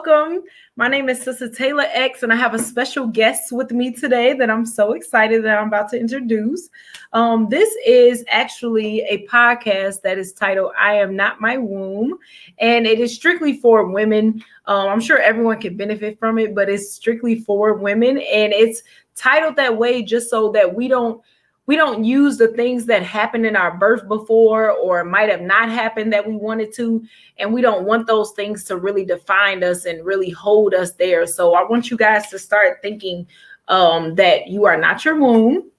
welcome. My name is Sister Taylor X, and I have a special guest with me today that I'm so excited that I'm about to introduce. This is actually a podcast that is titled I Am Not My Womb, and it is strictly for women. I'm sure everyone can benefit from it, but it's strictly for women, and it's titled that way just so that we don't use the things that happened in our birth before or might have not happened that we wanted to. And we don't want those things to really define us and really hold us there. So I want you guys to start thinking that you are not your womb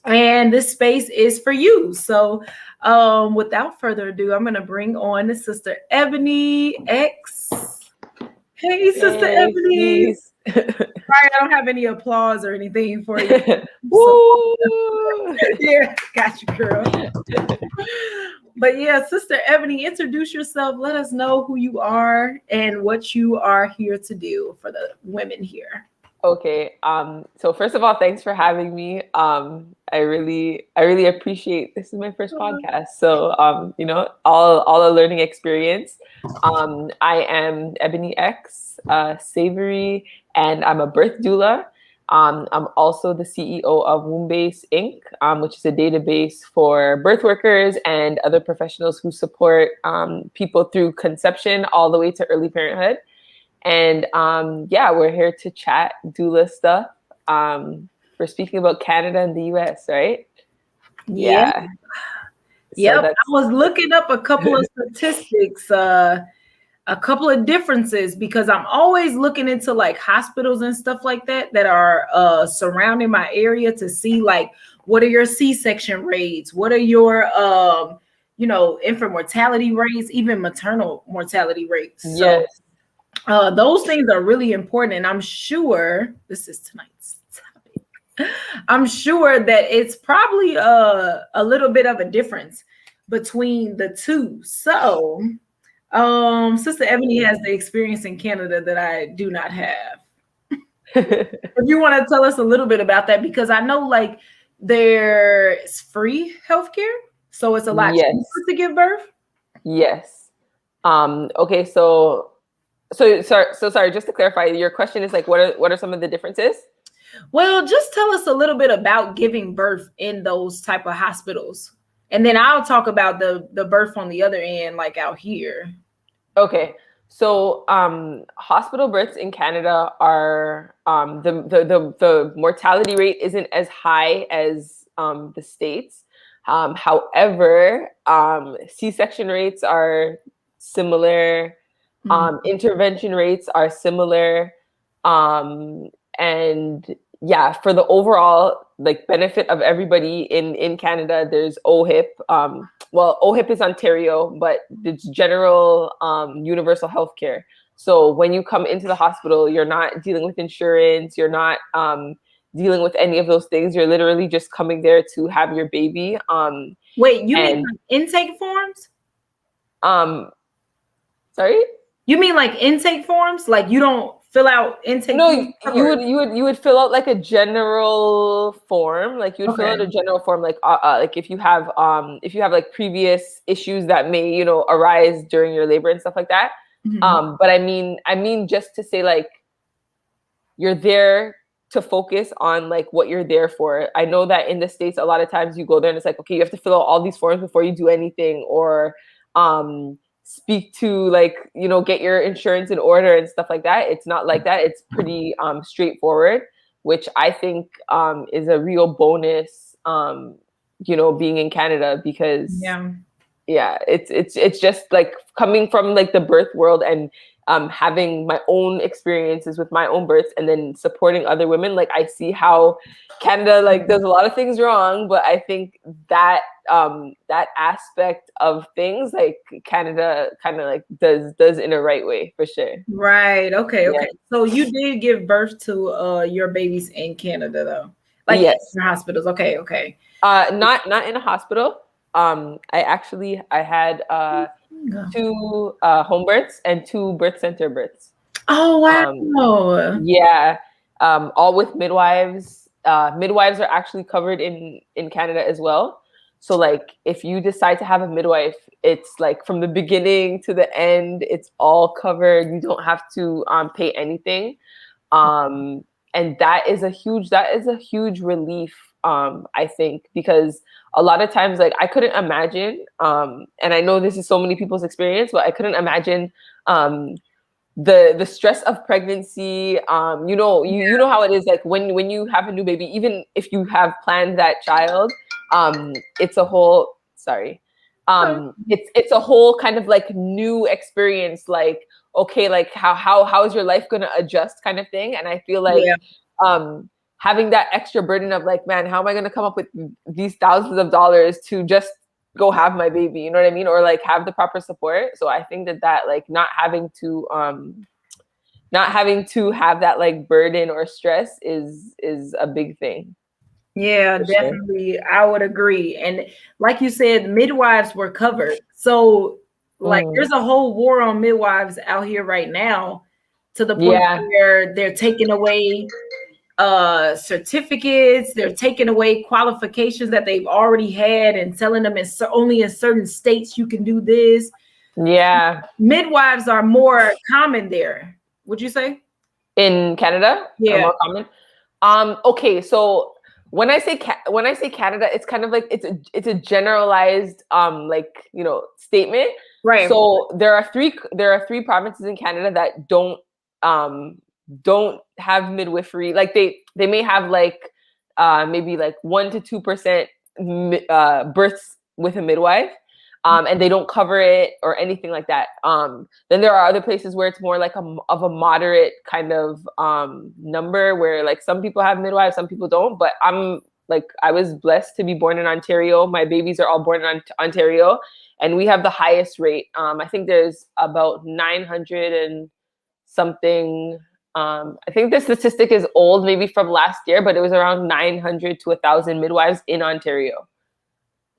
and this space is for you. So without further ado, I'm going to bring on Sister Ebony X. Hey, Sister Ebony. Sorry, I don't have any applause or anything for you. Woo! Yeah, got you, girl. But yeah, Sister Ebony, introduce yourself. Let us know who you are and what you are here to do for the women here. Okay. So first of all, thanks for having me. I really appreciate this is my first podcast. So all a learning experience. I am Ebony X, Savory, and I'm a birth doula. I'm also the CEO of Wombbase Inc., which is a database for birth workers and other professionals who support people through conception all the way to early parenthood. And we're here to chat doula stuff. We're speaking about Canada and the US, right? Yeah. Yep. So I was looking up a couple of statistics, a couple of differences, because I'm always looking into like hospitals and stuff like that are surrounding my area to see like what are your C-section rates, what are your infant mortality rates, even maternal mortality rates. Yes. So those things are really important, and I'm sure this is tonight's topic. I'm sure that it's probably a little bit of a difference between the two. So Sister Ebony has the experience in Canada that I do not have. If you want to tell us a little bit about that, because I know like there's free healthcare, so it's a lot cheaper to give birth. Yes. Okay, so sorry, just to clarify, your question is like what are some of the differences? Well, just tell us a little bit about giving birth in those type of hospitals. And then I'll talk about the birth on the other end, like out here. Okay. So hospital births in Canada are the mortality rate isn't as high as the States. However, C-section rates are similar. Intervention rates are similar. And yeah, for the overall like benefit of everybody in Canada, there's OHIP. OHIP is Ontario, but it's general universal healthcare. So when you come into the hospital, you're not dealing with insurance. You're not dealing with any of those things. You're literally just coming there to have your baby. Wait, you mean like intake forms? Sorry? You mean like intake forms? Like you don't fill out intake forms? No, you would fill out like a general form. Like you would fill out a general form, like if you have like previous issues that may arise during your labor and stuff like that. Mm-hmm. But I mean just to say like you're there to focus on like what you're there for. I know that in the States a lot of times you go there and it's like, okay, you have to fill out all these forms before you do anything, or speak to like get your insurance in order and stuff like that. It's not like that. It's pretty straightforward, which I think is a real bonus being in Canada, because it's just like coming from like the birth world and having my own experiences with my own births and then supporting other women. Like I see how Canada like does a lot of things wrong, but I think that that aspect of things like Canada kind of like does in a right way, for sure. Right. Okay. So you did give birth to your babies in Canada though, like in hospitals. Okay. Not in a hospital. I had 2 home births and 2 birth center births. Oh wow! All with midwives. Midwives are actually covered in Canada as well. So like if you decide to have a midwife, it's like from the beginning to the end, it's all covered. You don't have to pay anything. And that is a huge relief, I think, because a lot of times, like, I couldn't imagine, and I know this is so many people's experience, but I couldn't imagine the stress of pregnancy. You know how it is, like when you have a new baby, even if you have planned that child, it's a whole it's a whole kind of like new experience, like, okay, like how is your life going to adjust, kind of thing. And I feel like having that extra burden of like, man, how am I going to come up with these thousands of dollars to just go have my baby, you know what I mean, or like have the proper support. So I think that like not having to have that like burden or stress is a big thing. Yeah, For definitely. Sure. I would agree. And like you said, midwives were covered. So like there's a whole war on midwives out here right now, to the point where they're taking away certificates, they're taking away qualifications that they've already had and telling them it's only in certain states you can do this. Yeah. Midwives are more common there, would you say? In Canada? Yeah. Are more common? Okay, so when I say Canada, it's kind of like it's a generalized like, you know, statement. Right. So there are three provinces in Canada that don't have midwifery. Like they may have like maybe like 1% to 2% births with a midwife. And they don't cover it or anything like that. Then there are other places where it's more like of a moderate kind of number, where like some people have midwives, some people don't. But I was blessed to be born in Ontario. My babies are all born in Ontario, and we have the highest rate. I think there's about 900 and something. I think the statistic is old, maybe from last year, but it was around 900 to 1,000 midwives in Ontario.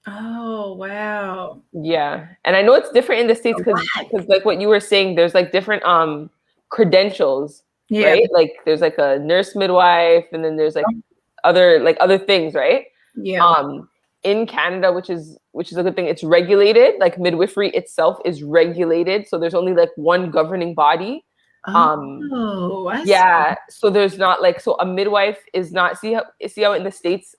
Oh, wow. Yeah. And I know it's different in the States because like what you were saying, there's like different credentials, right? Like there's like a nurse midwife, and then there's like other things, right? Yeah. In Canada, which is a good thing, it's regulated. Like midwifery itself is regulated. So there's only like one governing body. I yeah. See. So there's not like, so a midwife is not, see how in the States,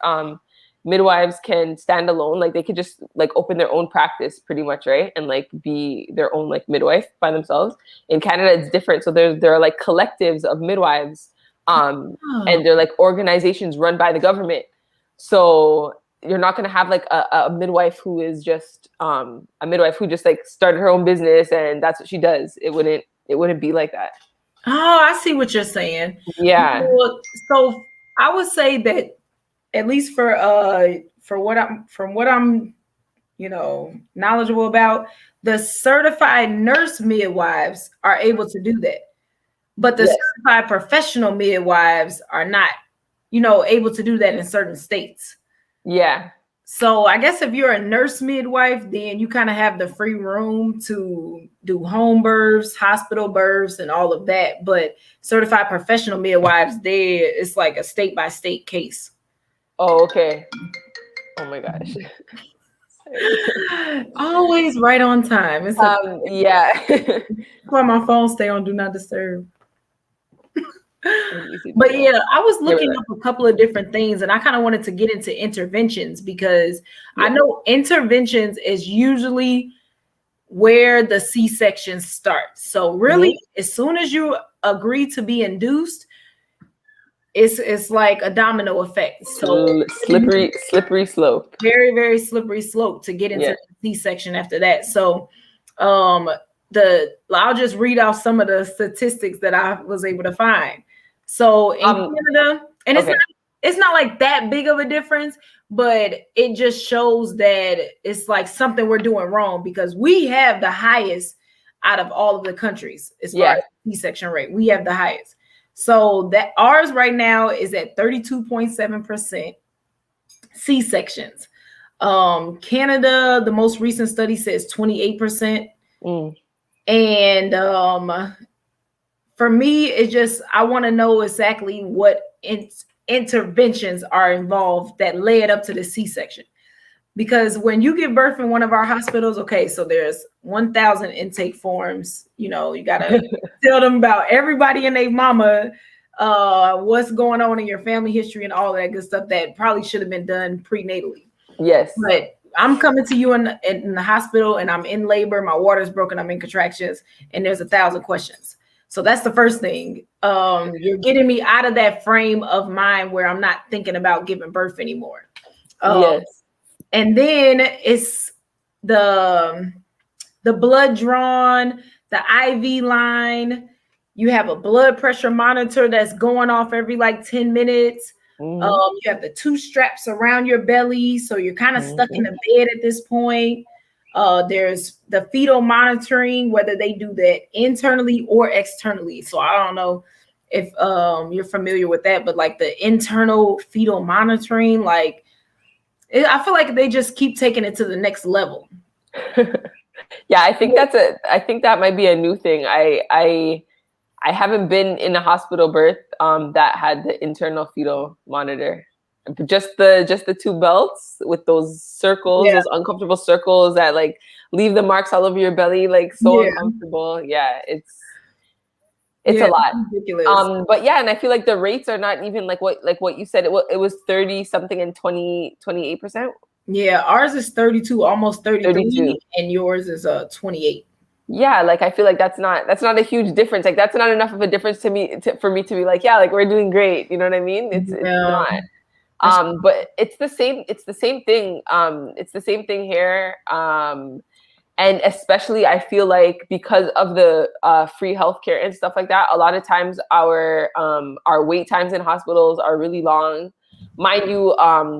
midwives can stand alone, like they could just like open their own practice pretty much, right? And like be their own like midwife by themselves. In Canada, it's different. So there are like collectives of midwives, and they're like organizations run by the government. So you're not going to have like a midwife who is just a midwife who just like started her own business and that's what she does. It wouldn't be like that. Oh, I see what you're saying. Yeah. So I would say that, at least for what I'm you know, knowledgeable about, the certified nurse midwives are able to do that, but the certified professional midwives are not, you know, able to do that in certain states. Yeah. So I guess if you're a nurse midwife, then you kind of have the free room to do home births, hospital births, and all of that. But certified professional midwives, it's like a state by state case. Oh, okay. Oh my gosh. Always right on time. It's yeah. That's why my phone stay on do not disturb. But yeah, I was looking up a couple of different things, and I kind of wanted to get into interventions because I know interventions is usually where the C-section starts. So really, as soon as you agree to be induced, it's like a domino effect. So slippery slope. Very, very slippery slope to get into the C-section after that. So I'll just read off some of the statistics that I was able to find. So in Canada, and it's not like that big of a difference, but it just shows that it's like something we're doing wrong, because we have the highest out of all of the countries as far as C-section rate. We have the highest. So that ours right now is at 32.7% C-sections. Canada, the most recent study says 28%. And for me, it's just, I want to know exactly what interventions are involved that led up to the C-section. Because when you give birth in one of our hospitals, okay, so there's 1,000 intake forms. You know, you gotta tell them about everybody and their mama, what's going on in your family history and all that good stuff that probably should have been done prenatally. Yes. But I'm coming to you in the hospital and I'm in labor, my water's broken, I'm in contractions, and there's 1,000 questions. So that's the first thing. You're getting me out of that frame of mind where I'm not thinking about giving birth anymore. Yes. And then it's the blood drawn, the IV line. You have a blood pressure monitor that's going off every like 10 minutes. You have the 2 straps around your belly, so you're kind of stuck in a bed at this point. There's the fetal monitoring, whether they do that internally or externally. So I don't know if you're familiar with that, but like the internal fetal monitoring, like I feel like they just keep taking it to the next level. Yeah, I think that might be a new thing. I haven't been in a hospital birth that had the internal fetal monitor. Just the 2 belts with those circles, those uncomfortable circles that like leave the marks all over your belly, like so uncomfortable. Yeah, it's a lot. Ridiculous. But yeah, and I feel like the rates are not even like what you said. It was 30 something and 28%. Yeah, ours is 32, almost 33, and yours is 28. Yeah, like I feel like that's not a huge difference. Like that's not enough of a difference for me to be like, yeah, like we're doing great. You know what I mean? It's not. But it's the same thing. It's the same thing here. And especially I feel like because of the free healthcare and stuff like that, a lot of times our wait times in hospitals are really long. Mind you,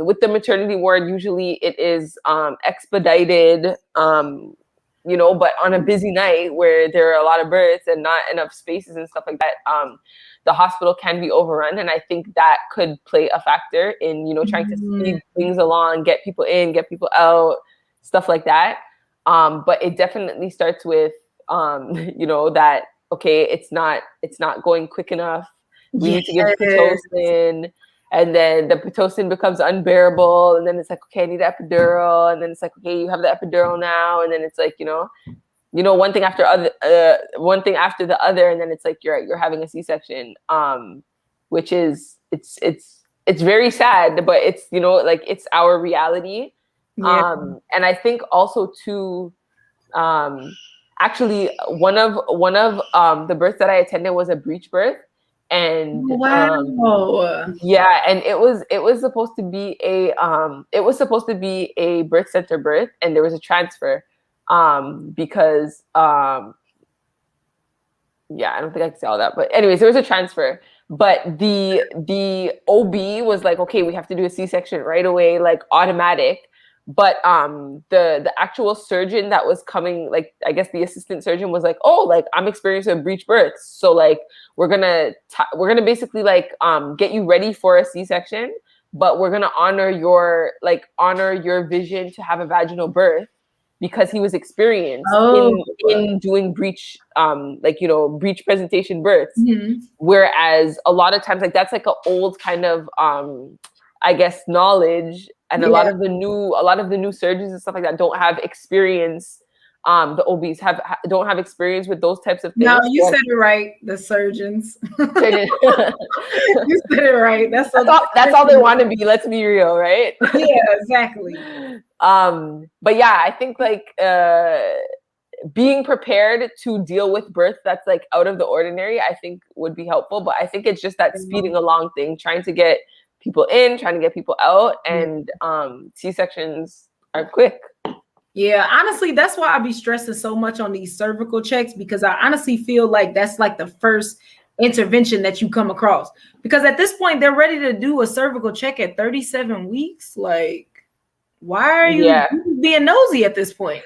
with the maternity ward, usually it is expedited, you know, but on a busy night where there are a lot of births and not enough spaces and stuff like that, the hospital can be overrun. And I think that could play a factor in, you know, trying to speed things along, get people in, get people out, stuff like that. But it definitely starts with, you know, that, okay, it's not going quick enough. We need to give Pitocin. And then the Pitocin becomes unbearable. And then it's like, okay, I need an epidural. And then it's like, okay, you have the epidural now. And then it's like, you know, one thing after the other. And then it's like, you're having a C-section, which is, it's very sad, but it's, you know, like it's our reality. Yeah. And I think also too, actually one of the births that I attended was a breech birth. And yeah, and it was supposed to be a birth center birth, and there was a transfer because yeah, I don't think I can say all that, but anyways, there was a transfer. But the OB was like, okay, we have to do a C-section right away, like automatic. But the actual surgeon that was coming, like I guess the assistant surgeon was like, oh, like I'm experiencing a breech birth, so like we're gonna basically like get you ready for a C-section, but we're gonna honor your vision to have a vaginal birth, because he was experienced in doing breech, like, you know, breech presentation births. Whereas a lot of times, like that's like an old kind of I guess knowledge, and a lot of the new surgeons and stuff like that don't have experience. The OBs don't have experience with those types of things. No, you said it right. The surgeons. You said it right. That's all they want to be. Let's be real, right? Yeah, exactly. But yeah, I think like being prepared to deal with birth that's like out of the ordinary, I think would be helpful. But I think it's just that speeding along thing, trying to get people in, trying to get people out, and C-sections are quick. Yeah, honestly, that's why I be stressing so much on these cervical checks, because I honestly feel like that's like the first intervention that you come across. Because at this point, they're ready to do a cervical check at 37 weeks. Like, why are you being nosy at this point?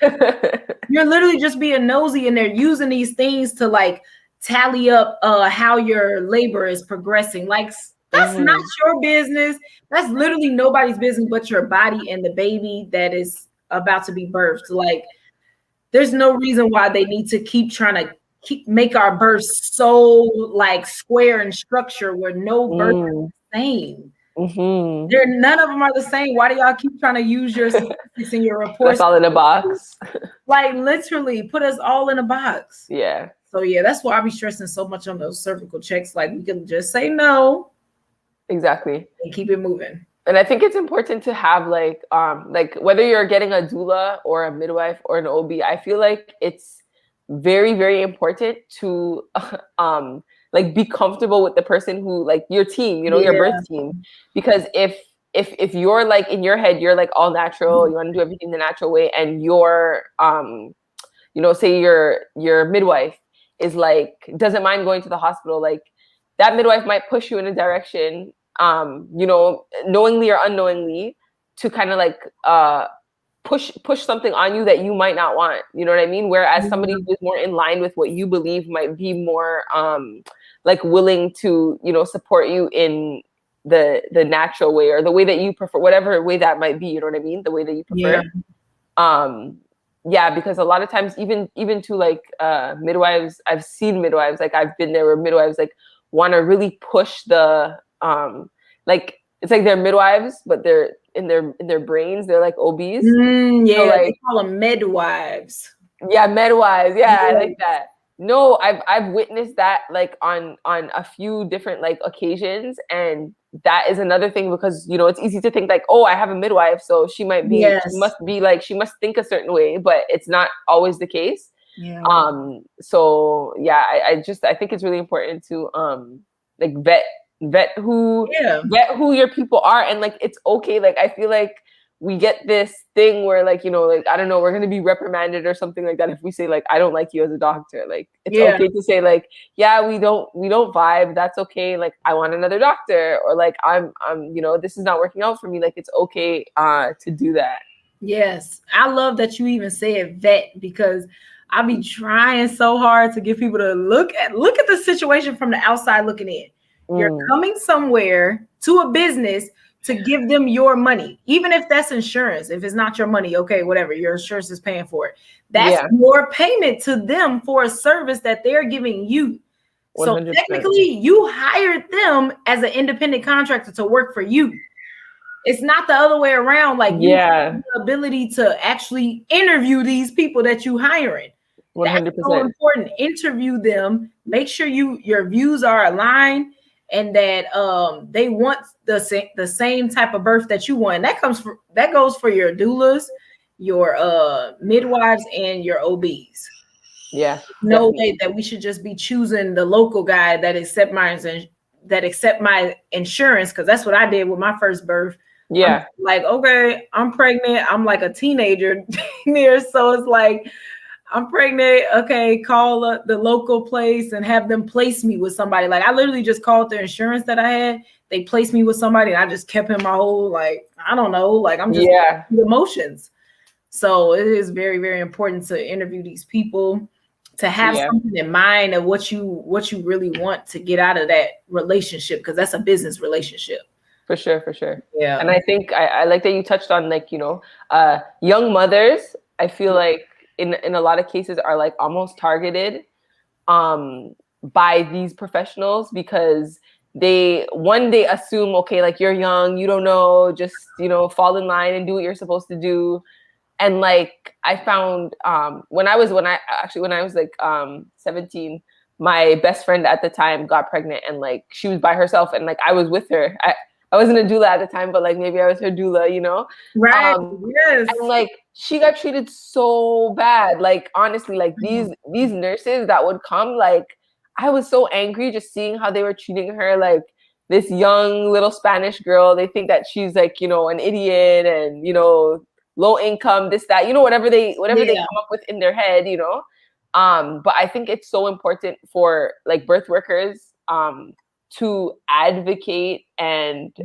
You're literally just being nosy, and they're using these things to like tally up how your labor is progressing. Like, that's not your business. That's literally nobody's business but your body and the baby that is about to be birthed. Like, there's no reason why they need to keep trying to make our births so like square in structure where no birth is the same. None of them are the same. Why do y'all keep trying to use your statistics and your reports? That's all in a box. Like literally put us all in a box. Yeah. So yeah, that's why I be stressing so much on those cervical checks. Like we can just say no. Exactly. And keep it moving. And I think it's important to have like whether you're getting a doula or a midwife or an OB, I feel like it's very, very important to like be comfortable with the person who, like, your team, you know, your birth team. Because if you're like in your head, you're like all natural, you want to do everything the natural way, and your you know, say your midwife is like doesn't mind going to the hospital, like that midwife might push you in a direction, you know, knowingly or unknowingly, to kind of like push something on you that you might not want, you know what I mean? Whereas somebody who is more in line with what you believe might be more like willing to, you know, support you in the natural way, or the way that you prefer, whatever way that might be, you know what I mean? The way that you prefer. Yeah, because a lot of times even to like midwives, I've seen midwives, like I've been there where midwives like want to really push the like it's like they're midwives, but they're in their brains, they're like OBs. Yeah, so, like, they call them midwives. Yeah, midwives. Yeah, I like that. No, I've witnessed that like on a few different like occasions, and that is another thing, because, you know, it's easy to think like, oh, I have a midwife, so she might be, she must be like, she must think a certain way, but it's not always the case. So yeah, I think it's really important to like vet who your people are, and like it's okay. Like I feel like we get this thing where, like, you know, like, I don't know, we're going to be reprimanded or something like that if we say like, I don't like you as a doctor. Like it's okay to say like, yeah, we don't vibe. That's okay. Like I want another doctor, or like I'm you know, this is not working out for me. Like it's okay to do that. Yes. I love that you even said vet, because I be trying so hard to get people to look at the situation from the outside looking in. You're coming somewhere to a business to give them your money, even if that's insurance. If it's not your money, okay, whatever, your insurance is paying for it. That's your payment to them for a service that they're giving you. 100%. So technically, you hired them as an independent contractor to work for you. It's not the other way around. Like you have the ability to actually interview these people that you hiring. 100%. That's so important. Interview them. Make sure your views are aligned, and that they want the same type of birth that you want. And that goes for your doulas, your midwives, and your OBs. Yeah. No way that we should just be choosing the local guy that accept my insurance, because that's what I did with my first birth. Yeah. I'm like, okay, I'm pregnant. I'm like a teenager there, so it's like, I'm pregnant. Okay, call the local place and have them place me with somebody. Like I literally just called the insurance that I had. They placed me with somebody, and I just kept him my whole, like, I don't know, like I'm just emotions. So it is very, very important to interview these people, to have something in mind of what you really want to get out of that relationship, because that's a business relationship. For sure. Yeah. And I think I like that you touched on, like, you know, young mothers, I feel like in a lot of cases are like almost targeted by these professionals, because they assume, okay, like you're young, you don't know, just, you know, fall in line and do what you're supposed to do. And like I found when I was like 17, my best friend at the time got pregnant, and like she was by herself, and like I was with her. I wasn't a doula at the time, but like maybe I was her doula, you know? Right. Yes. And like she got treated so bad. Like honestly, like these nurses that would come, like I was so angry just seeing how they were treating her, like this young little Spanish girl. They think that she's like, you know, an idiot and, you know, low income, this, that, you know, whatever they come up with in their head, you know? But I think it's so important for like birth workers to advocate and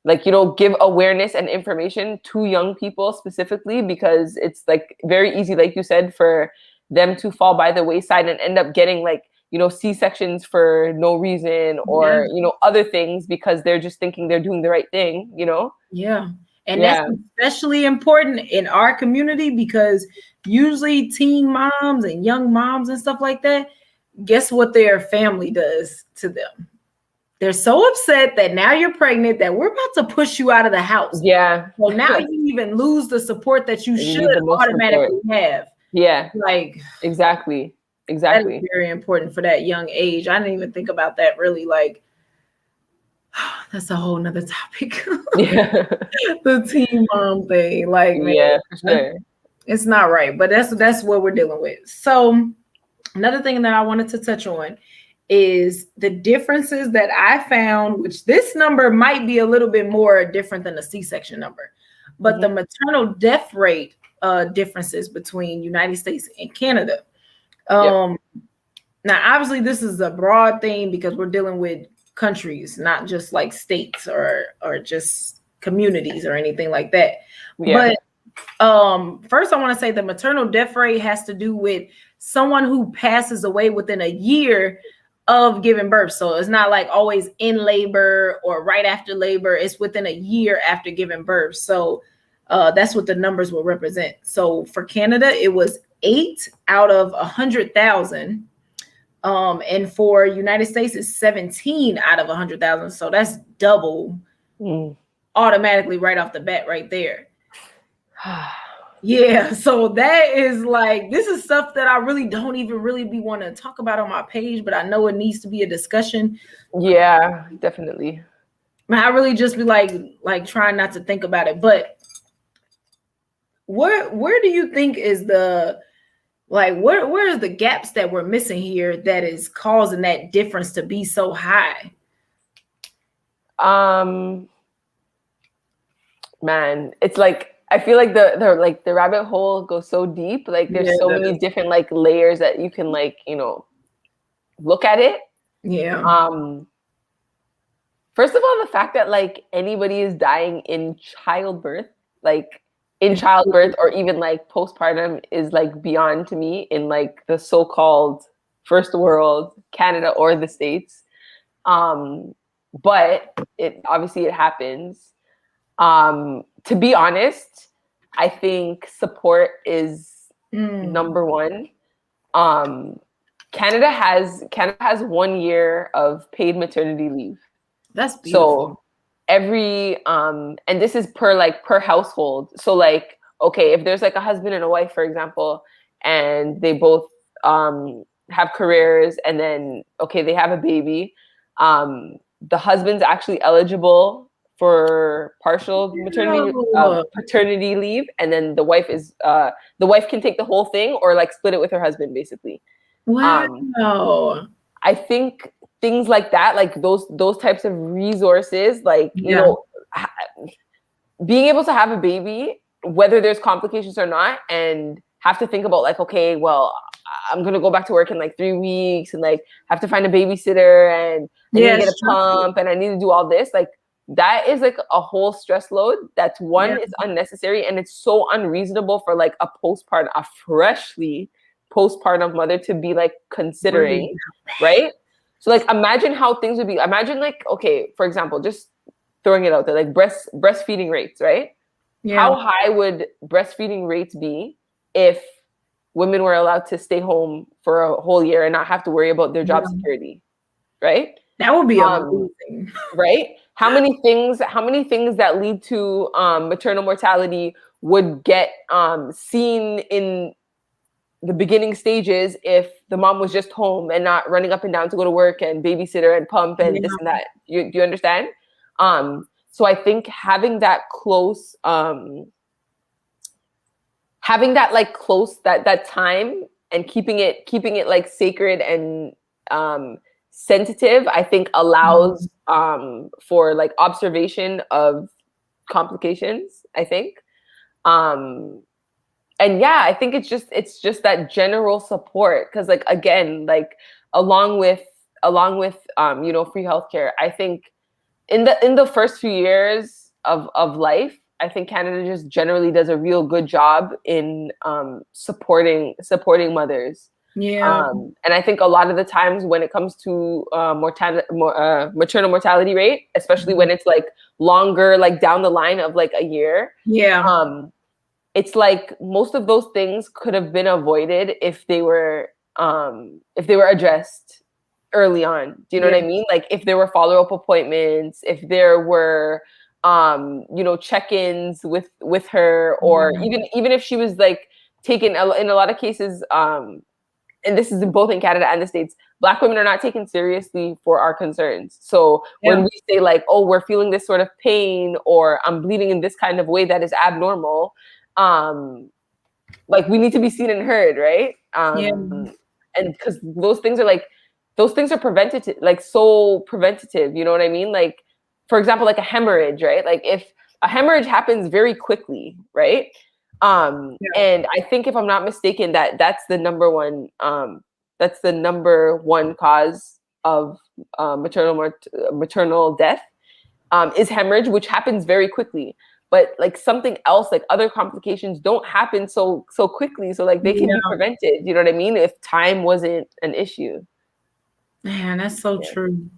like, you know, give awareness and information to young people specifically, because it's like very easy, like you said, for them to fall by the wayside and end up getting like, you know, C-sections for no reason, or you know, other things, because they're just thinking they're doing the right thing, you know? And that's especially important in our community, because usually teen moms and young moms and stuff like that, guess what their family does to them? they're so upset that now you're pregnant that we're about to push you out of the house. Yeah. Well, now you even lose the support that you should automatically have. Yeah. Like, exactly. That is very important for that young age. I didn't even think about that really. Like, that's a whole nother topic. Yeah. The teen mom thing. Like, man, yeah, for sure. It's not right, but that's what we're dealing with. So another thing that I wanted to touch on is the differences that I found, which this number might be a little bit more different than the C-section number, but the maternal death rate differences between United States and Canada. Now, obviously, this is a broad thing because we're dealing with countries, not just like states or just communities or anything like that. Yeah. But first, I want to say the maternal death rate has to do with someone who passes away within a year of giving birth. So it's not like always in labor or right after labor. It's within a year after giving birth. So that's what the numbers will represent. So for Canada, it was 8 out of 100,000. And for United States, it's 17 out of 100,000. So that's double automatically right off the bat right there. Yeah, so that is like, this is stuff that I really don't even really be want to talk about on my page, but I know it needs to be a discussion. Yeah, definitely. I really just be like trying not to think about it. But where do you think is the where is the gaps that we're missing here that is causing that difference to be so high? Man, it's like, I feel like the rabbit hole goes so deep. Like there's so many different like layers that you can like, look at it. Yeah. First of all, the fact that like anybody is dying in childbirth, like in childbirth or even like postpartum is like beyond to me in like the so-called first world, Canada or the States. But it happens. To be honest, I think support is number one. Canada has 1 year of paid maternity leave. That's beautiful. So every and this is per household. So like, okay, if there's like a husband and a wife, for example, and they both have careers, and then they have a baby, the husband's actually eligible for partial maternity paternity leave, and then the wife can take the whole thing or like split it with her husband, basically. Wow. I think things like that, like those types of resources, like being able to have a baby, whether there's complications or not, and have to think about like, okay, well, I'm gonna go back to work in like 3 weeks, and like have to find a babysitter, and I need to get a pump, and I need to do all this, like that is like a whole stress load that's is unnecessary, and it's so unreasonable for like a freshly postpartum mother to be like considering, right? So like imagine how things would be. Imagine like, okay, for example, just throwing it out there, like breastfeeding rates, right? Yeah. How high would breastfeeding rates be if women were allowed to stay home for a whole year and not have to worry about their job security, right? That would be amazing. Right? How many things that lead to maternal mortality would get seen in the beginning stages if the mom was just home and not running up and down to go to work and babysitter and pump and this and that. Do you understand? So I think having that close, that time and keeping it like sacred and sensitive, I think allows for like observation of complications, I think. And yeah, I think it's just that general support, because like again, like along with free healthcare, I think in the first few years of life, I think Canada just generally does a real good job in supporting mothers. Yeah. And I think a lot of the times when it comes to maternal mortality rate, especially when it's like longer, like down the line of like a year. Yeah. It's like most of those things could have been avoided if they were addressed early on. Do you know what I mean? Like if there were follow-up appointments, if there were check-ins with her, or even if she was like taken in a lot of cases, and this is both in Canada and the States, Black women are not taken seriously for our concerns. So when we say like, oh, we're feeling this sort of pain, or I'm bleeding in this kind of way that is abnormal, like we need to be seen and heard, right? And because those things are preventative, like so preventative, you know what I mean? Like, for example, like a hemorrhage, right? Like if a hemorrhage happens very quickly, right? And I think, if I'm not mistaken, that's the number one cause of maternal death, is hemorrhage, which happens very quickly. But like something else, like other complications, don't happen so quickly. So like they can be prevented. You know what I mean? If time wasn't an issue. Man, that's so true.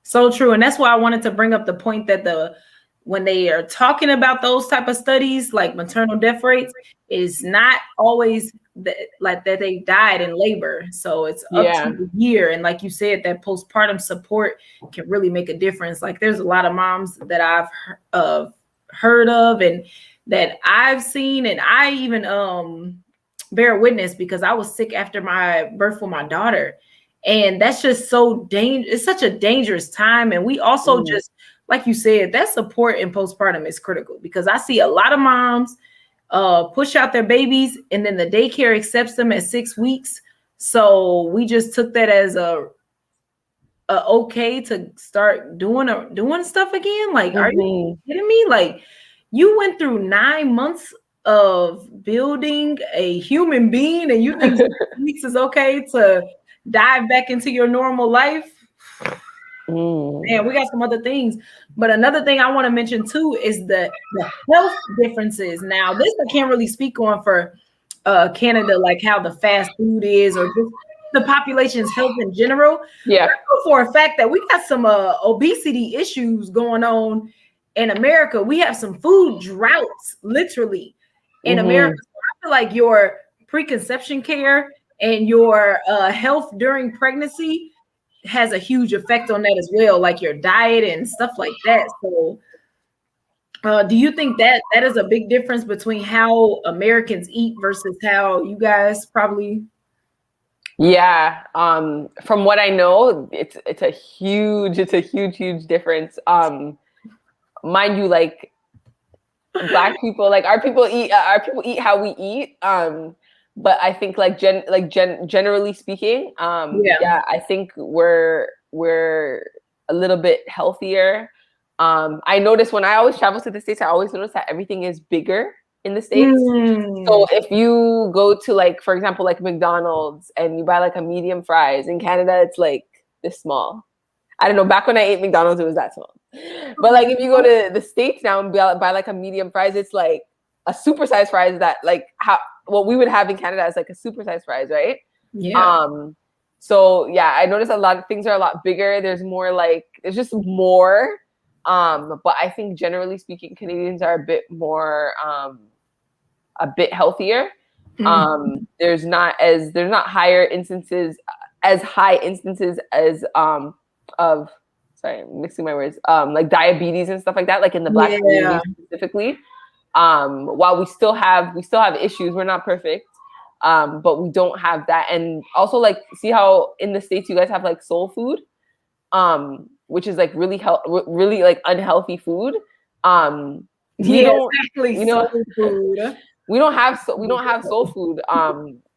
So true. And that's why I wanted to bring up the point that when they are talking about those type of studies, like maternal death rates, is not always that they died in labor. So it's up to the year. And like you said, that postpartum support can really make a difference. Like there's a lot of moms that I've heard of and that I've seen, and I even bear witness because I was sick after my birth for my daughter. And that's just so dangerous. It's such a dangerous time. And we also just, like you said, that support in postpartum is critical, because I see a lot of moms push out their babies and then the daycare accepts them at 6 weeks. So we just took that as a okay to start doing stuff again. Like, are you kidding me? Like, you went through 9 months of building a human being, and you think 6 weeks is okay to dive back into your normal life? Man, we got some other things. But another thing I want to mention too is the health differences. Now, this I can't really speak on for Canada, like how the fast food is, or just the population's health in general. Yeah. I know for a fact that we got some obesity issues going on in America. We have some food droughts, literally, in America. So I feel like your preconception care and your health during pregnancy has a huge effect on that as well, like your diet and stuff like that. So do you think that is a big difference between how Americans eat versus how you guys probably? Yeah. From what I know, it's a huge difference. Mind you, like Black people, like our people eat how we eat. But I think generally speaking, I think we're a little bit healthier. I notice when I always travel to the States, I always notice that everything is bigger in the States. So if you go to, like, for example, like McDonald's and you buy like a medium fries, in Canada, it's like this small. I don't know. Back when I ate McDonald's, it was that small. But like if you go to the States now and buy like a medium fries, it's like a supersized fries that like what we would have in Canada is like a supersized fries, right? Yeah. So yeah, I noticed a lot of things are a lot bigger. There's just more. But I think generally speaking, Canadians are a bit more, a bit healthier. There's not high instances as of, sorry, I'm mixing my words, like diabetes and stuff like that, like in the Black community specifically. While we still have issues, we're not perfect, but we don't have that. And also, like, see how in the States you guys have like soul food, which is like really like unhealthy food. Exactly. Soul food. We don't have soul food.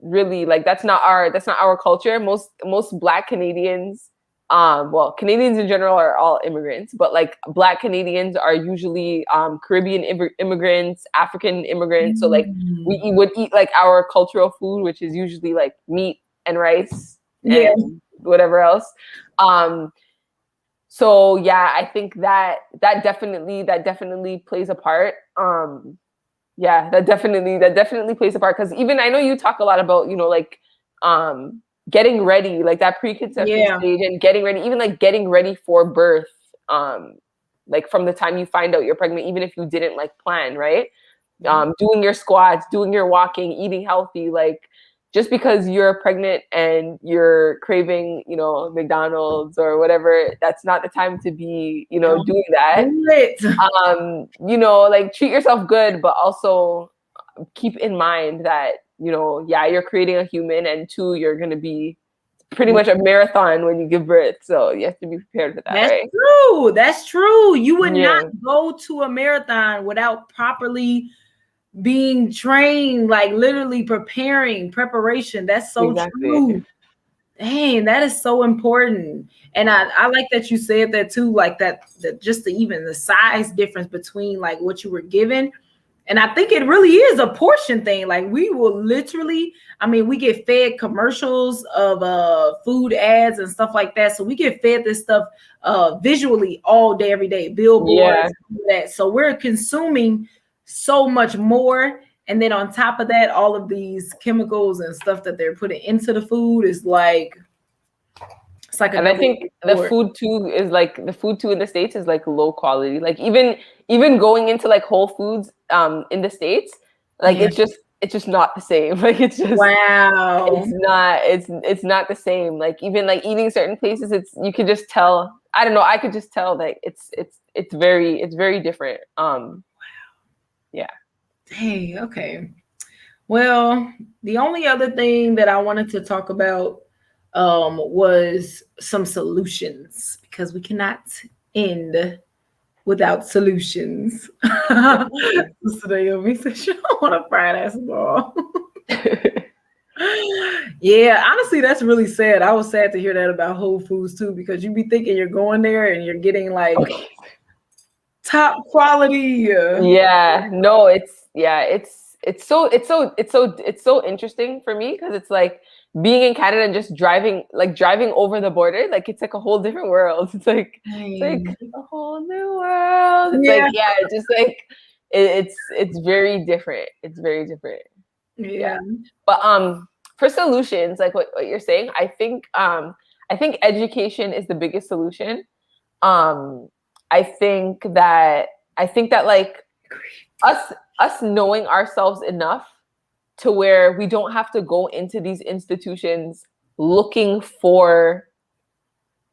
Really, like that's not our culture. Most Black Canadians, well, Canadians in general are all immigrants, but like Black Canadians are usually Caribbean immigrants, African immigrants. So like we would eat like our cultural food, which is usually like meat and rice and whatever else. So yeah, I think that definitely plays a part. Yeah, that definitely plays a part, because even I know you talk a lot about, like getting ready, like that preconception stage, and getting ready, even like getting ready for birth, like from the time you find out you're pregnant, even if you didn't like plan, right? Doing your squats, doing your walking, eating healthy, like just because you're pregnant and you're craving, you know, McDonald's or whatever, that's not the time to be, you know, doing that. Do it. You know, like treat yourself good, but also keep in mind that, you know, yeah, you're creating a human, and two, you're going to be pretty much a marathon when you give birth. So you have to be prepared for that, That's right? true. That's true. You would Yeah. not go to a marathon without properly being trained, like literally preparation. That's so true. Dang, that is so important. And I like that you said that too, like that just even the size difference between like what you were given. And I think it really is a portion thing. Like we will literally, I mean, we get fed commercials of food ads and stuff like that. So we get fed this stuff visually all day, every day, billboards, that. So we're consuming so much more. And then on top of that, all of these chemicals and stuff that they're putting into the food is like, it's like, and I think the food too in the States is like low quality. Like even going into like Whole Foods in the States, like it's just not the same. Like it's just it's not the same. Like even like eating certain places, you could just tell. I don't know. I could just tell that it's very different. Yeah. Hey, okay. Well, the only other thing that I wanted to talk about was some solutions, because we cannot end without solutions. Naomi said she don't want a fried ass ball. Yeah, honestly, that's really sad. I was sad to hear that about Whole Foods too, because you be thinking you're going there and you're getting like top quality. Yeah, no, it's so interesting for me, because it's like being in Canada and just driving over the border, like it's like a whole different world. It's like a whole new world. It's like it's just like it's very different. It's very different. Yeah. But for solutions, like what you're saying, I think education is the biggest solution. I think that like us knowing ourselves enough to where we don't have to go into these institutions looking for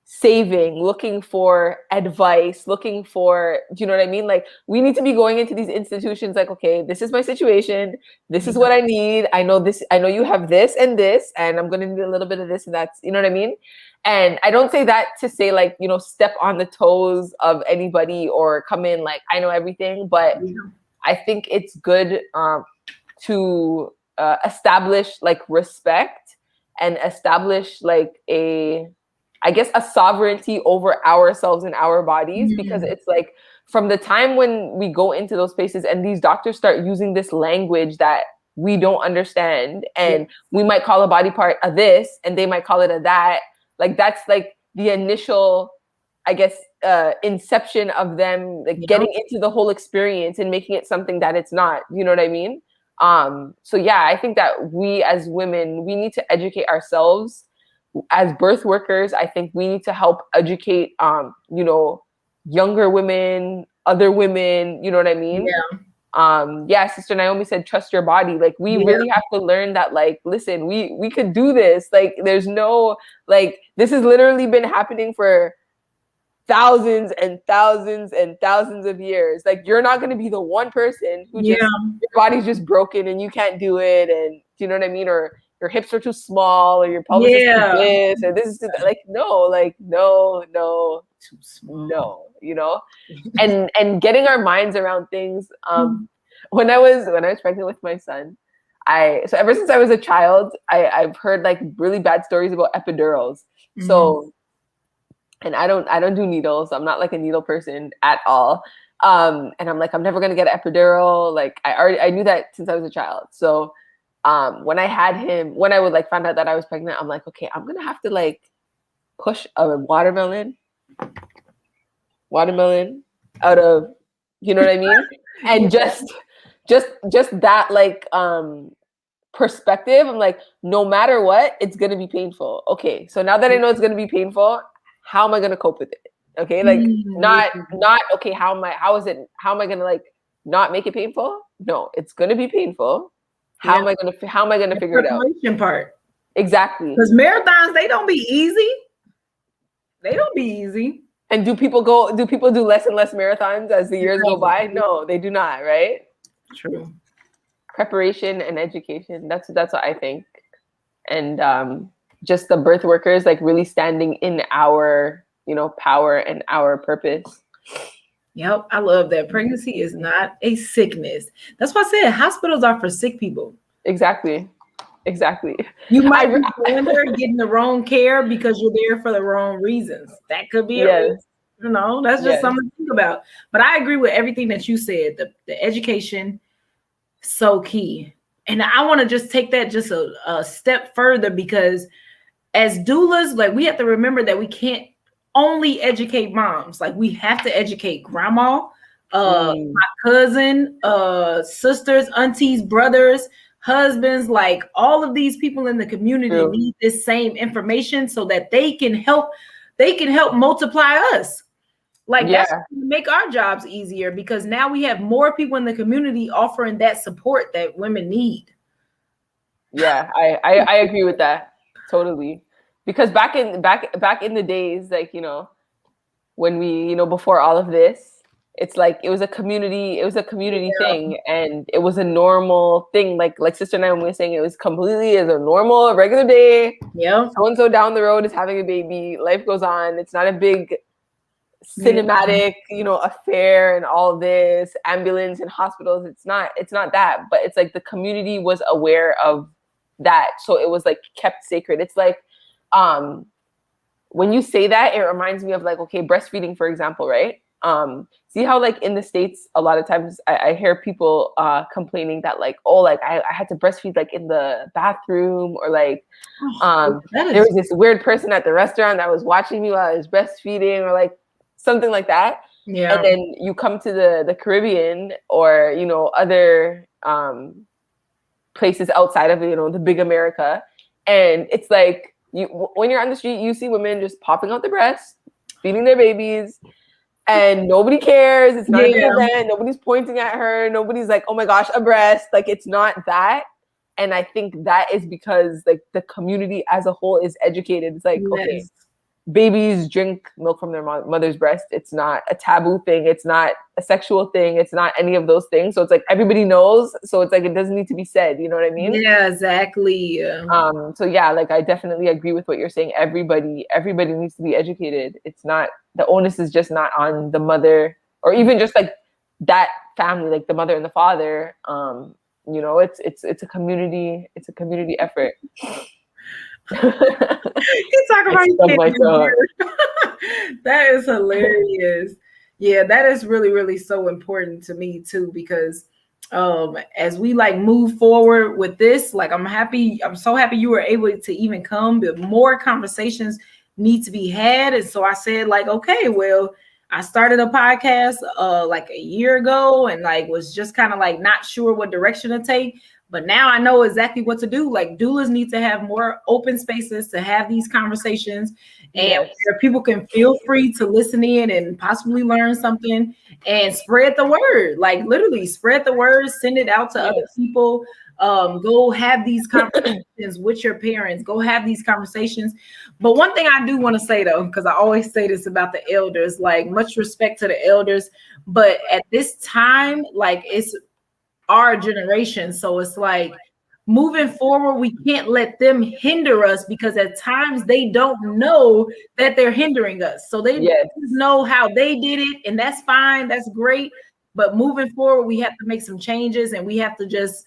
saving, looking for advice, looking for, do you know what I mean? Like we need to be going into these institutions like, okay, this is my situation. This is what I need. I know this. I know you have this, and I'm going to need a little bit of this and that's, you know what I mean? And I don't say that to say like, you know, step on the toes of anybody or come in like, I know everything, but I think it's good to establish like respect and establish like a sovereignty over ourselves and our bodies, because it's like from the time when we go into those places and these doctors start using this language that we don't understand, and we might call a body part a this and they might call it a that, like that's like the initial, I guess, inception of them like getting into the whole experience and making it something that it's not, you know what I mean? So yeah, I think that we as women, we need to educate ourselves. As birth workers, I think we need to help educate, you know, younger women, other women, you know what I mean? Sister Naomi said, trust your body. Like we really have to learn that, like, listen, we could do this. Like there's no, like, this has literally been happening for thousands and thousands and thousands of years. Like you're not going to be the one person who just, your body's just broken and you can't do it. And do you know what I mean? Or your hips are too small, or your pelvis is too this, or this is too, like, no, too small, you know? And getting our minds around things. When I was pregnant with my son, so ever since I was a child, I've heard like really bad stories about epidurals. So, and I don't do needles. I'm not like a needle person at all. And I'm like, I'm never gonna get an epidural. Like I knew that since I was a child. So when I had him, when I would like find out that I was pregnant, I'm like, okay, I'm gonna have to like push a watermelon out of, you know what I mean? And just that like perspective, I'm like, no matter what, it's gonna be painful. Okay, so now that I know it's gonna be painful, how am I gonna cope with it? Okay, like not okay, how am I gonna like not make it painful? No, it's gonna be painful. How am I gonna figure it out? Preparation part. Exactly. Because marathons, they don't be easy. They don't be easy. And do people do less and less marathons as the years go by? No, they do not, right? True. Preparation and education. That's what I think. And just the birth workers like really standing in our, power and our purpose. Yep, I love that. Pregnancy is not a sickness. That's why I said hospitals are for sick people. Exactly. You might be going there getting the wrong care because you're there for the wrong reasons. That could be a reason. That's just something to think about. But I agree with everything that you said. The education, so key. And I want to just take that just a step further, because as doulas, like, we have to remember that we can't only educate moms. Like, we have to educate grandma, my cousin, sisters, aunties, brothers, husbands. Like, all of these people in the community need this same information so that they can help multiply us. Like, that's going to make our jobs easier, because now we have more people in the community offering that support that women need. Yeah, I agree with that totally. Because back in the days, like, when we, before all of this, it's like it was a community thing, and it was a normal thing. Like Sister Naomi was saying, it was completely as a normal, regular day. Yeah. So and so down the road is having a baby. Life goes on. It's not a big cinematic, affair and all this ambulance and hospitals. It's not that, but it's like the community was aware of that. So it was like kept sacred. It's like, when you say that, it reminds me of like, okay, breastfeeding, for example, right? See how like in the States, a lot of times I hear people complaining that like, oh, like I had to breastfeed like in the bathroom, or like there was this weird person at the restaurant that was watching me while I was breastfeeding, or like something like that. Yeah. And then you come to the Caribbean, or other places outside of the big America, and it's like, when you're on the street, you see women just popping out the breast, feeding their babies, and nobody cares. It's not a big event. Nobody's pointing at her. Nobody's like, oh my gosh, a breast. Like, it's not that. And I think that is because like the community as a whole is educated. It's like, okay, babies drink milk from their mother's breast. It's not a taboo thing. It's not a sexual thing. It's not any of those things. So it's like everybody knows. So it's like it doesn't need to be said. You know what I mean? Yeah, exactly. So yeah, like I definitely agree with what you're saying. Everybody needs to be educated. It's not, the onus is just not on the mother, or even just like that family, like the mother and the father. It's a community effort. You talk about that is hilarious. Yeah, that is really, really so important to me too, because as we like move forward with this, like I'm so happy you were able to even come, but more conversations need to be had. And so I said, like, okay, well, I started a podcast like a year ago, and like was just kind of like not sure what direction to take. But now I know exactly what to do. Like, doulas need to have more open spaces to have these conversations, and where people can feel free to listen in and possibly learn something and spread the word. Like, literally spread the word, send it out to other people. Go have these conversations with your parents. Go have these conversations. But one thing I do want to say though, because I always say this about the elders, like much respect to the elders, but at this time, like it's our generation. So it's like moving forward, we can't let them hinder us, because at times they don't know that they're hindering us. So they know how they did it, and that's fine. That's great. But moving forward, we have to make some changes, and we have to just,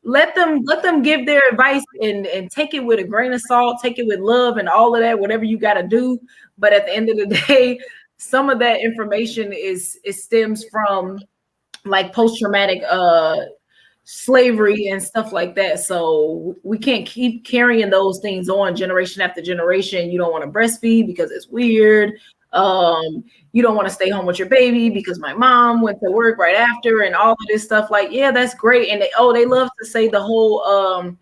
let them give their advice and take it with a grain of salt, take it with love and all of that, whatever you got to do. But at the end of the day, some of that information stems from like post-traumatic slavery and stuff like that. So we can't keep carrying those things on generation after generation. You don't want to breastfeed because it's weird. You don't want to stay home with your baby because my mom went to work right after, and all of this stuff. Like, yeah, that's great. And they love to say the whole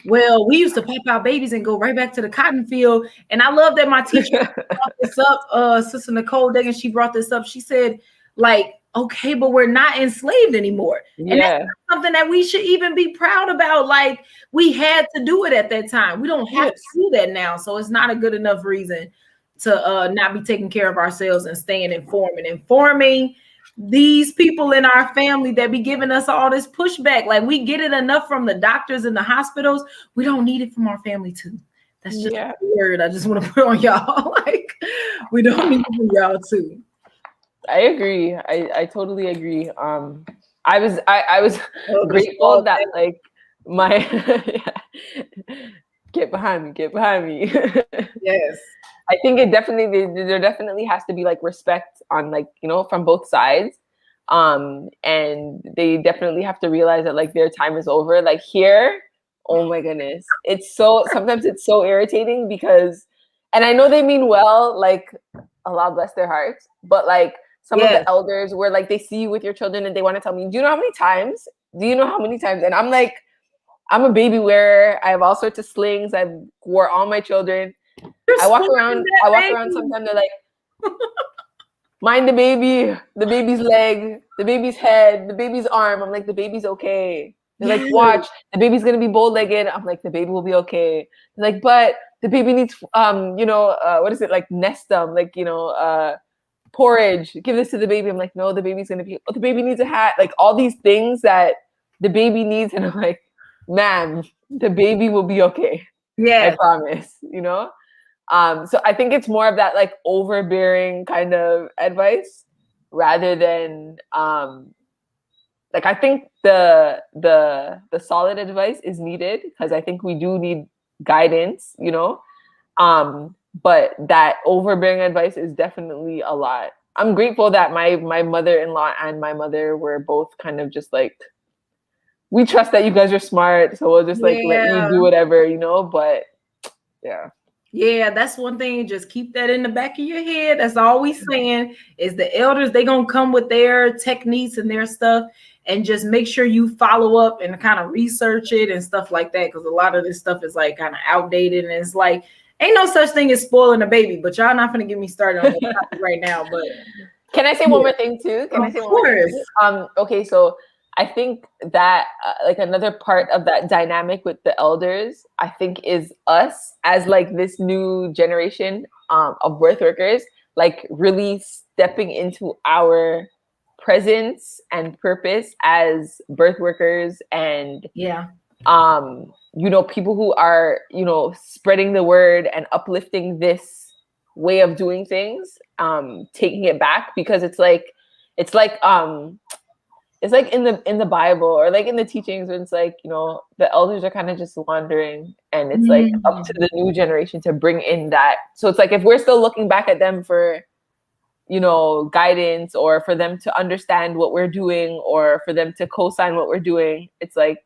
well, we used to pop out babies and go right back to the cotton field. And I love that my teacher brought this up, Sister Nicole Degan, she brought this up. She said, like, Okay, but we're not enslaved anymore. And Yeah. that's something that we should even be proud about. Like, we had to do it at that time. We don't have to do that now. So it's not a good enough reason to not be taking care of ourselves and staying informed and informing these people in our family that be giving us all this pushback. Like, we get it enough from the doctors and the hospitals. We don't need it from our family too. That's just a word I just want to put on y'all. Like, we don't need it from y'all too. I agree. I totally agree. I was grateful that like my get behind me. Yes. I think there definitely has to be like respect on like, you know, from both sides. And they definitely have to realize that like their time is over. Like here, oh my goodness. Sometimes it's so irritating because, and I know they mean well, like Allah bless their hearts, but like some of the elders where like they see you with your children and they want to tell me, do you know how many times? And I'm like, I'm a baby wearer. I have all sorts of slings. I wore all my children. I walk around sometimes they're like, mind the baby, the baby's leg, the baby's head, the baby's arm. I'm like, the baby's okay. They're like, watch, the baby's gonna be bow-legged. I'm like, the baby will be okay. They're like, but the baby needs what is it, like nestum, like, you know, porridge, give this to the baby. I'm like, no, the baby's gonna be, the baby needs a hat, like all these things that the baby needs. And I'm like, ma'am, the baby will be okay. Yeah, I promise, you know? So I think it's more of that like overbearing kind of advice rather than like I think the solid advice is needed because I think we do need guidance, you know. But that overbearing advice is definitely a lot. I'm grateful that my mother-in-law and my mother were both kind of just like, we trust that you guys are smart, so we'll just like let you do whatever, you know. But yeah, that's one thing. Just keep that in the back of your head. That's all we saying is the elders, they gonna come with their techniques and their stuff, and just make sure you follow up and kind of research it and stuff like that, because a lot of this stuff is like kind of outdated, and it's like ain't no such thing as spoiling a baby. But y'all not gonna get me started on that topic right now. But can I say one more thing too? Okay, so I think that like another part of that dynamic with the elders, I think, is us as like this new generation of birth workers, like really stepping into our presence and purpose as birth workers and you know, people who are, you know, spreading the word and uplifting this way of doing things, taking it back, because it's like in the Bible or like in the teachings where it's like, you know, the elders are kind of just wandering, and it's like up to the new generation to bring in that. So it's like if we're still looking back at them for, you know, guidance, or for them to understand what we're doing, or for them to co-sign what we're doing, it's like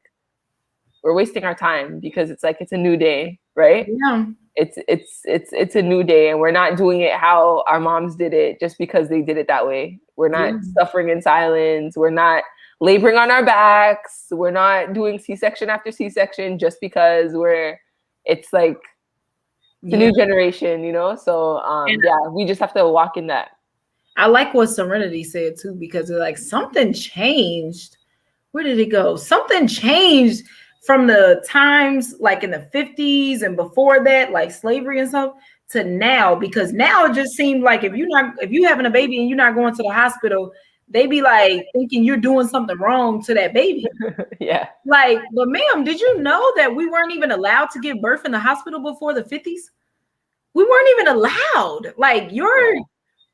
we're wasting our time, because it's like it's a new day, right? Yeah. It's a new day, and we're not doing it how our moms did it just because they did it that way. We're not suffering in silence. We're not laboring on our backs. We're not doing C-section after C-section just because it's like the new generation, you know? So we just have to walk in that. I like what Serenity said too, because it's like something changed. Where did it go? Something changed from the times like in the 50s and before that, like slavery and stuff, to now, because now it just seemed like if you having a baby and you're not going to the hospital, they be like thinking you're doing something wrong to that baby. Yeah. Like, but ma'am, did you know that we weren't even allowed to give birth in the hospital before the 50s? We weren't even allowed. Like, your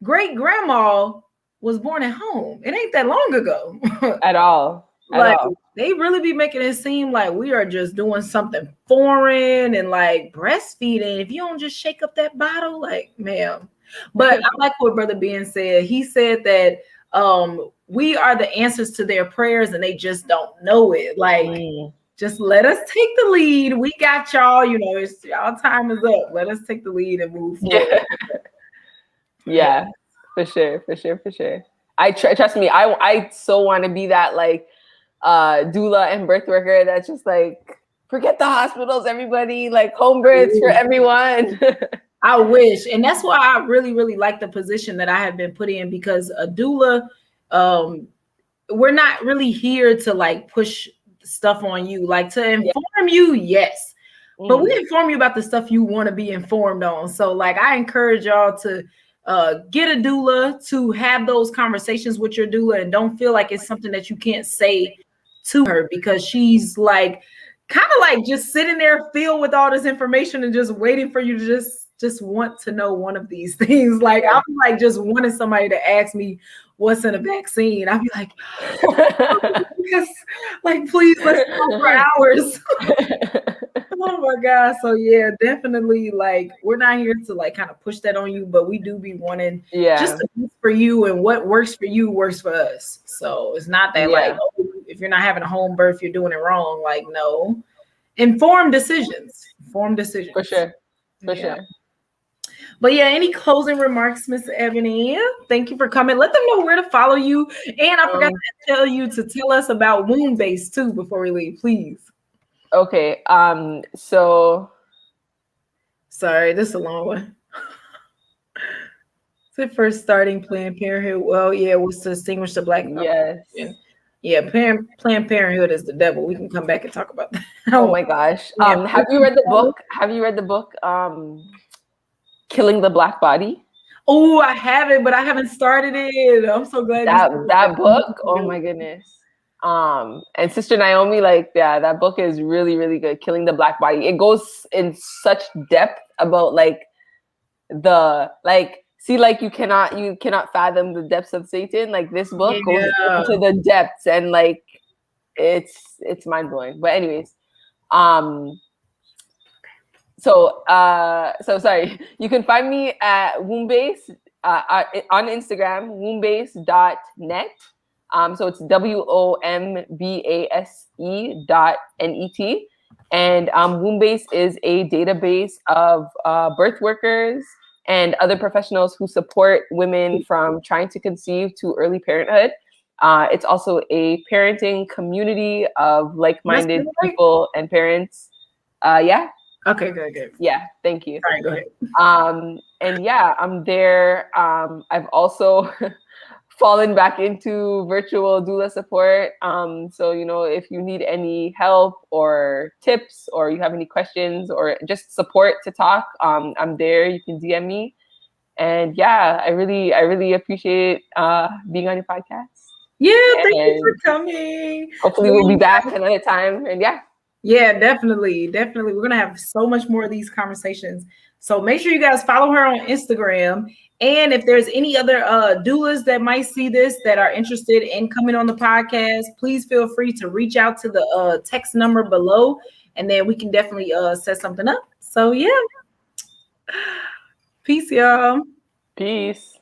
great grandma was born at home. It ain't that long ago. At all. Like, they really be making it seem like we are just doing something foreign and like breastfeeding. If you don't just shake up that bottle, like, ma'am. But I like what Brother Ben said. He said that we are the answers to their prayers and they just don't know it. Like, just let us take the lead. We got y'all, you know, y'all time is up. Let us take the lead and move forward. Yeah, for sure. Trust me, I so want to be that like doula and birth worker that's just like, forget the hospitals, everybody, like home births for everyone. I wish. And that's why I really, really like the position that I have been put in, because a doula we're not really here to like push stuff on you, like to inform you, yes, but we inform you about the stuff you want to be informed on. So like I encourage y'all to get a doula, to have those conversations with your doula, and don't feel like it's something that you can't say to her, because she's like kind of like just sitting there filled with all this information and just waiting for you to just want to know one of these things. Like I'm like just wanting somebody to ask me what's in a vaccine. I'll be like, yes, like please, let's talk for hours. Oh my God. So yeah, definitely like we're not here to like kind of push that on you, but we do be wanting just to do for you, and what works for you works for us. So it's not that like, oh, if you're not having a home birth, you're doing it wrong. Like, no. Informed decisions. For sure. For sure. But yeah, any closing remarks, Miss Ebony? Thank you for coming. Let them know where to follow you. And I forgot to tell you to tell us about Womb Base too before we leave, please. Okay. So sorry, this is a long one. So first starting Planned Parenthood. Well, yeah, was to distinguish the Black. Yes. Yeah, Planned Parenthood is the devil. We can come back and talk about that. Oh my gosh. Have you read the book? Killing the Black Body? Oh, I have it, but I haven't started it. I'm so glad that book. Oh my goodness. And Sister Naomi, like, yeah, that book is really, really good. Killing the Black Body. It goes in such depth about like you cannot fathom the depths of Satan. Like this book goes into the depths, and like it's mind blowing. But anyways, so sorry. You can find me at Wombbase on Instagram, wombbase.net. So it's WOMBASE.net. And Wombbase is a database of birth workers and other professionals who support women from trying to conceive to early parenthood. It's also a parenting community of like-minded people and parents. Yeah. Okay, good. Yeah, thank you. All right, go ahead. And yeah, I'm there. I've also fallen back into virtual doula support. So, you know, if you need any help or tips, or you have any questions or just support to talk, I'm there. You can DM me. And yeah, I really appreciate being on your podcast. Yeah, thank you for coming. Hopefully we'll be back another time. And yeah, definitely. We're going to have so much more of these conversations. So make sure you guys follow her on Instagram. And if there's any other doulas that might see this that are interested in coming on the podcast, please feel free to reach out to the text number below, and then we can definitely set something up. So yeah. Peace, y'all. Peace.